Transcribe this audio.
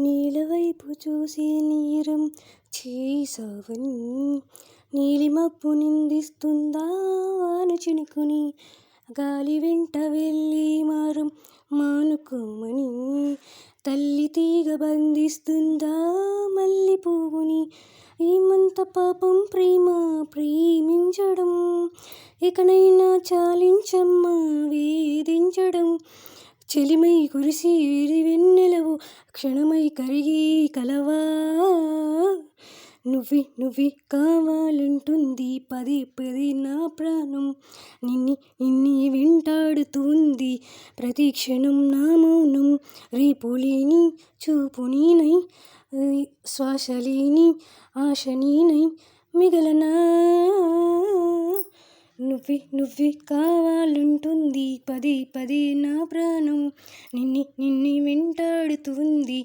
నీలవైపు చూసి నీరం చేసావని నీలిమబ్బు నిందిస్తుందా వాన చినుకుని గాలి వెంట వెళ్ళి మారం మానుకోమని తల్లి తీగ బంధిస్తుందా మల్లి పువ్వుని ఏమంత పాపం ప్రేమ ప్రేమించడం ఇకనైనా చాలించమ్మా వేధించడం చెలిమై కురిసి వెన్నెలవు క్షణమై కరిగి కలవా నువ్వే కావాలంటుంది పదే పదే నా ప్రాణం నిన్ని వెంటాడుతుంది ప్రతి క్షణం నా మౌనం రేపు లేని చూపు నేనై శ్వాస లేని ఆశ నేనై మిగలనా నువ్వే కావాలంటుంది పదే పదే నా ప్రాణం నిన్ని వెంటాడుతుంది.